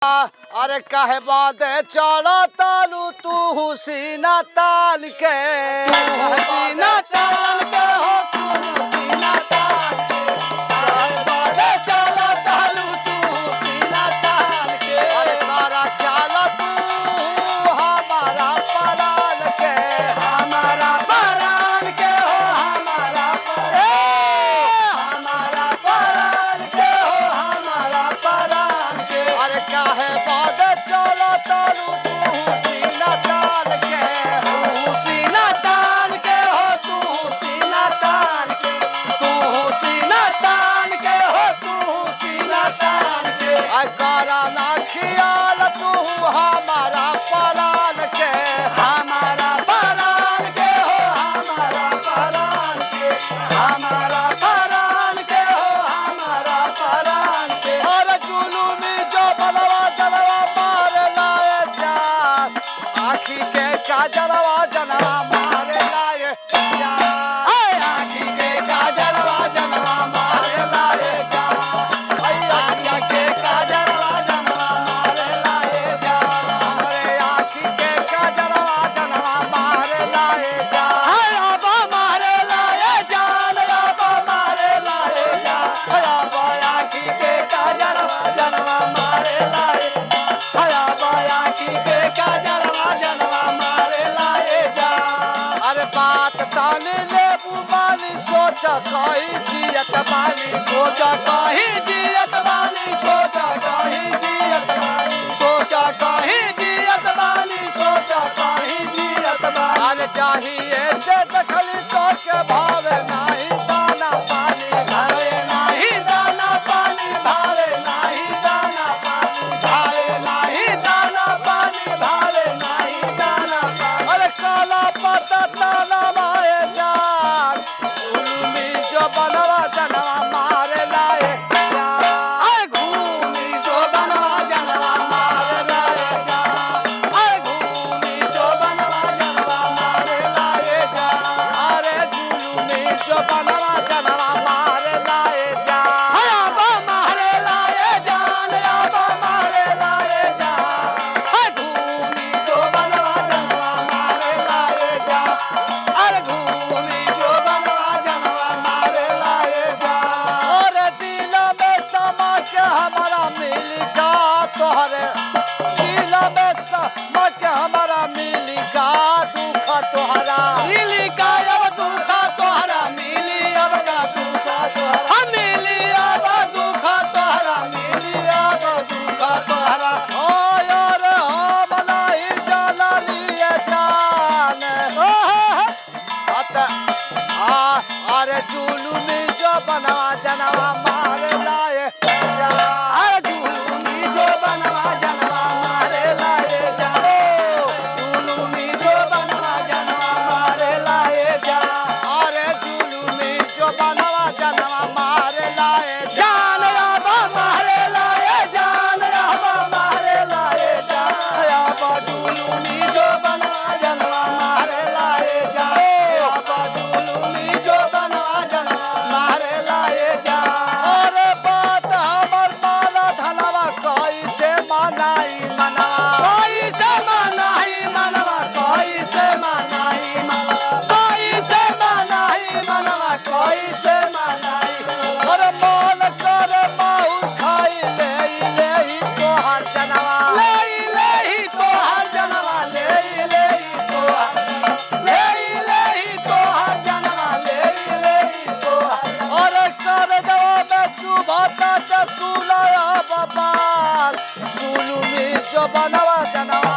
अरे काहे बादे चला तालू तू सीना तान के सीना तान के हो तू सीना तान के काहे बादे चला तालू तू सीना तान के अरे तारा चला तू हमारा परान के हमारा परान के हो हमारा परान के हो हमारा परान के अरे काहे बादे चला तालू तू सीना तान के तू सीना तान के हो तू सीना तान के तू सीना तान के हो तू सीना तान के अकारा ना खियाल तू हमारा परान के हमारा परान के हो हमारा परान के हमारा परान के हो हमारा परान के अरे जुलूमी जो बनवा जनवा मार लाए जान आखी के काजलवा जनवा मार लाए जान हाय आँखी के काजलवा जनवा मारे लाए जा आँखी के काजलवा जनवा मारे लाए जा अरे आखी के काजलवा जनवा मार लाए जान हाय आबा मारे लाए जान आबा मारे लाए जा आबा आँखी के काजलवा जनवा मारे लाए हाय आबा आँखी के काजलवा जनवा मारे लाए जा अरे बात ताने ले बुमानी सोचा कही जियत बानी सोचा कहीं जियत बानी सोचा कहीं जियत बानी सोचा कहीं जियत बानी सोचा कहीं जियत बानी अरे चाहिए से दखली तो के भावे नाही दाना पानी भावे नाही दाना पानी भावे नाही दाना पानी भावे नाही दाना पानी भावे नाही दाना पानी अरे काला पता ताला माए जान उलूमी जो बनवा जनवा मारे लाए जान आय घूमी जो बनवा जनवा मारे लाए जा आय घूमी जो बनवा जनवा मारे लाए जा अरे जुलूमी जो बनवा जनवा मारे लाए जान आबा मारे लाए जान आबा मारे लाए जा हाय घूमी जो बनवा जनवा मारे लाए जा अरे घूमी जो बनवा जनवा मारे लाए जा अरे दिल में समा के हमारा मिली का तोहरे दिल में समा के हमारा मिली का दुख तोहरा मिली का अब दुखा तोहरा मिली अब का दुखा तोहरा हम मिली अब दुखा तोहरा मिली अब दुखा तोहरा ओय रे हम नहीं जाना लिए जान अरे जुलूमी जो बनवा जनवा मारे लाए जान अरे जुलूमी जो बनवा जनवा मारे लाए जा जुलूमी जो बनवा जनवा मारे लाए जा अरे जुलूमी जो बनवा जनवा मारे लाए जान आबा मारे लाए जान आबा मारे लाए जा आबा जुलूमी जो बनवा जनवा मारे लाए जा आबा जुलूमी जो बनवा जनवा मारे लाए जा अरे बात हमर माला धनवा कैसे मनाई मनवा कोई से मनाई मनवा कोई से मनाई मनवा कोई से मनाई मनवा कोई से मनाई अरे मान कर माहू खाई ले ही तोहर जनवा ले ही तो हर जनवा ले ही तो हर ले ही तो हर जनवा ले ही तो हर अरे कर जवाब में चुभता जसूला बाबाल जुलूमी जो बनवा जनवा